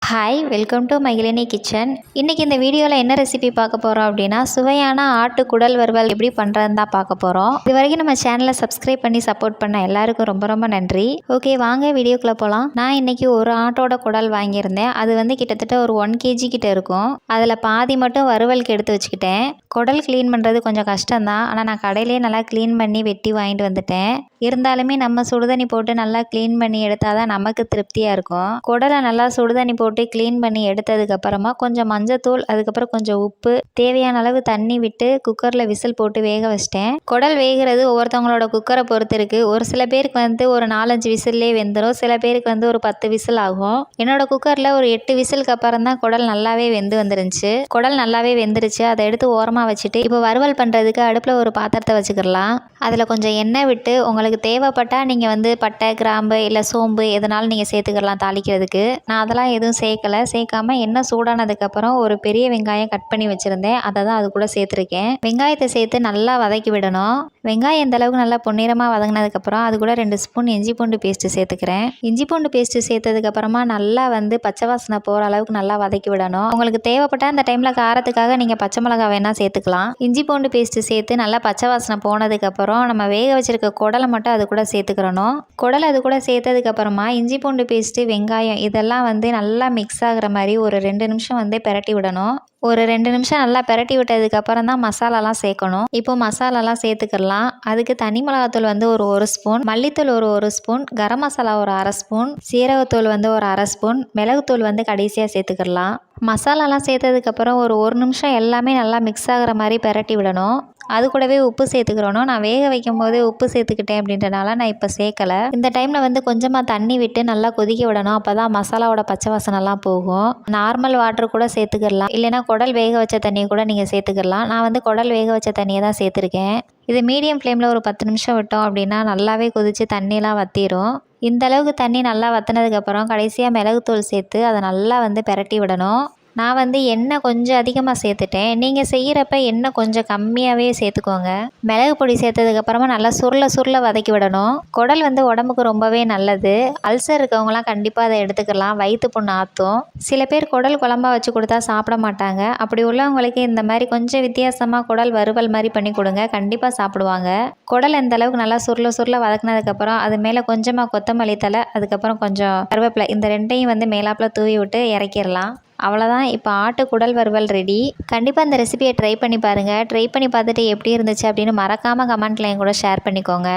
Hi, welcome to Magizhini kitchen. இன்றைக்கி இந்த வீடியோவில் என்ன ரெசிபி பார்க்க போகிறோம் அப்படின்னா, சுவையான ஆட்டு குடல் வறுவல் எப்படி பண்ணுறதுன்னு தான் பார்க்க போகிறோம். இது வரைக்கும் நம்ம சேனலை சப்ஸ்கிரைப் பண்ணி சப்போர்ட் பண்ண எல்லாருக்கும் ரொம்ப ரொம்ப நன்றி. ஓகே, வாங்க வீடியோக்குள்ளே போகலாம். நான் இன்றைக்கி ஒரு ஆட்டோட குடல் வாங்கியிருந்தேன். அது வந்து கிட்டத்தட்ட ஒரு 1 kg கிட்ட இருக்கும். அதில் பாதி மட்டும் வறுவலுக்கு எடுத்து வச்சுக்கிட்டேன். குடல் க்ளீன் பண்ணுறது கொஞ்சம் கஷ்டம்தான். ஆனால் நான் கடையிலே நல்லா க்ளீன் பண்ணி வெட்டி வாங்கிட்டு வந்துட்டேன். இருந்தாலுமே நம்ம சுடுதண்ணி போட்டு நல்லா க்ளீன் பண்ணி எடுத்தால் தான் நமக்கு திருப்தியாக இருக்கும். குடலை நல்லா சுடுதண்ணி போட்டு க்ளீன் பண்ணி எடுத்ததுக்கப்புறமா கொஞ்சம் மஞ்சத்தூள், அதுக்கப்புறம் கொஞ்சம் உப்பு, தேவையான அளவு தண்ணி விட்டு குக்கரில் விசில் போட்டு வேக வச்சிட்டேன். குடல் வேகிறது ஒவ்வொருத்தவங்களோட குக்கரை பொறுத்து இருக்குது. ஒரு சில பேருக்கு வந்து ஒரு 4-5 விசில்லே வெந்துடும். சில பேருக்கு வந்து ஒரு 10 விசில் ஆகும். என்னோட குக்கரில் ஒரு 8 விசிலுக்கு அப்புறம் தான் குடல் நல்லாவே வந்துருந்துச்சு. குடல் நல்லாவே வெந்துருச்சு. அதை எடுத்து ஓரமாக வச்சுட்டு இப்போ வறுவல் பண்ணுறதுக்கு அடுப்பில் ஒரு பாத்திரத்தை வச்சுக்கிடலாம். அதில் கொஞ்சம் எண்ணெய் விட்டு உங்களுக்கு தேவைப்பட்டால் நீங்கள் வந்து பட்டை, கிராம்பு இல்லை சோம்பு எதுனாலும் நீங்கள் சேர்த்துக்கலாம் தாளிக்கிறதுக்கு. நான் அதெல்லாம் எதுவும் சேர்க்காம எண்ணெய் சூடானதுக்கப்புறம் ஒரு பெரிய வெங்காயம் கட் பண்ணி வச்சுருந்தேன். அதை தான் அது கூட சேர்த்துருக்கேன். வெங்காயத்தை சேர்த்து நல்லா வதக்கி விடணும். வெங்காயம் எந்த அளவுக்கு நல்லா பொன்னிறமாக வதங்கினதுக்கப்புறம் அது கூட 2 ஸ்பூன் இஞ்சி பூண்டு பேஸ்ட்டு சேர்த்துக்கிறேன். இஞ்சி பூண்டு பேஸ்ட்டு சேர்த்ததுக்கப்புறமா நல்லா வந்து பச்சை வாசனை போகிற அளவுக்கு நல்லா வதக்கி விடணும். உங்களுக்கு தேவைப்பட்டால் அந்த டைமில் காரத்துக்காக நீங்கள் பச்சை மிளகாய் வேணால் சேர்த்துக்கலாம். இஞ்சி பூண்டு பேஸ்ட்டு சேர்த்து நல்லா பச்சை வாசனை போனதுக்கப்புறம் நம்ம வேக வச்சிருக்க குடலை மட்டும் அது கூட சேர்த்துக்கிறணும். குடலை அது கூட சேர்த்ததுக்கப்புறமா இஞ்சி பூண்டு பேஸ்ட்டு, வெங்காயம் இதெல்லாம் வந்து நல்லா மிக்ஸ் ஆகிற மாதிரி ஒரு 2 நிமிஷம் வந்து பிரட்டி விடணும். ஒரு 2 நிமிஷம் நல்லா பிரட்டி விட்டதுக்கப்புறம் தான் மசாலாலாம் சேர்க்கணும். இப்போ மசாலாலாம் சேர்த்துக்கலாம். அதுக்கு தனி மிளகாத்தூள் வந்து ஒரு ஸ்பூன், மல்லித்தூள் ஒரு ஸ்பூன், கரம் மசாலா ஒரு 1/2 ஸ்பூன், சீரகத்தூள் வந்து ஒரு 1/2 ஸ்பூன், மிளகுத்தூள் வந்து கடைசியாக சேர்த்துக்கலாம். மசாலாலாம் சேர்த்ததுக்கப்புறம் ஒரு நிமிஷம் எல்லாமே நல்லா மிக்ஸ் ஆகிற மாதிரி பிரட்டி விடணும். அது கூடவே உப்பு சேர்த்துக்கிறணும். நான் வேக வைக்கும் போதே உப்பு சேர்த்துக்கிட்டேன் அப்படின்றனால நான் இப்போ சேர்க்கலை. இந்த டைமில் வந்து கொஞ்சமாக தண்ணி விட்டு நல்லா கொதிக்க விடணும். அப்போ தான் மசாலாவோட பச்சை வாசனைலாம் போகும். நார்மல் வாட்டர் கூட சேர்த்துக்கலாம். இல்லைனா குடல் வேக வச்ச தண்ணியை கூட நீங்கள் சேர்த்துக்கலாம். நான் வந்து குடல் வேக வச்ச தண்ணியை தான் சேர்த்துருக்கேன். இது மீடியம் ஃப்ளேமில் ஒரு 10 நிமிஷம் விட்டோம் அப்படின்னா நல்லாவே கொதித்து தண்ணியெலாம் வற்றிடும். இந்த அளவுக்கு தண்ணி நல்லா வற்றினதுக்கப்புறம் கடைசியாக மிளகுத்தூள் சேர்த்து அதை நல்லா வந்து பிரட்டி விடணும். நான் வந்து எண்ணெய் கொஞ்சம் அதிகமாக சேர்த்துட்டேன். நீங்கள் செய்கிறப்ப எண்ணெய் கொஞ்சம் கம்மியாகவே சேர்த்துக்கோங்க. மிளகு பொடி சேர்த்ததுக்கப்புறமா நல்லா சுருள வதக்கி விடணும். குடல் வந்து உடம்புக்கு ரொம்பவே நல்லது. அல்சர் இருக்கவங்களாம் கண்டிப்பாக அதை எடுத்துக்கலாம். வயிற்று புண்ணு ஆற்றும். சில பேர் குடல் குழம்பா வச்சு கொடுத்தா சாப்பிட மாட்டாங்க. அப்படி உள்ளவங்களுக்கு இந்த மாதிரி கொஞ்சம் வித்தியாசமாக குடல் வறுவல் மாதிரி பண்ணி கொடுங்க, கண்டிப்பாக சாப்பிடுவாங்க. குடல் எந்த அளவுக்கு நல்லா சுருள வதக்கினதுக்கப்புறம் அது மேலே கொஞ்சமாக கொத்தமல்லி தழை, அதுக்கப்புறம் கொஞ்சம் கருவேப்பிலை, இந்த ரெண்டையும் வந்து மேலாப்பில் தூவி விட்டு இறக்கிடலாம். அவ்வளோதான். இப்போ ஆட்டு குடல் வறுவல் ரெடி. கண்டிப்பாக இந்த ரெசிபியை ட்ரை பண்ணி பாருங்கள். ட்ரை பண்ணி பார்த்துட்டு எப்படி இருந்துச்சு அப்படின்னு மறக்காமல் கமெண்ட்டில் என் கூட ஷேர் பண்ணிக்கோங்க.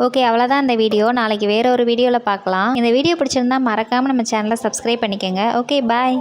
ஓகே, அவ்வளோதான் இந்த வீடியோ. நாளைக்கு வேறு ஒரு வீடியோவில் பார்க்கலாம். இந்த வீடியோ பிடிச்சிருந்தா மறக்காமல் நம்ம சேனலை சப்ஸ்கிரைப் பண்ணிக்கோங்க. ஓகே, பாய்.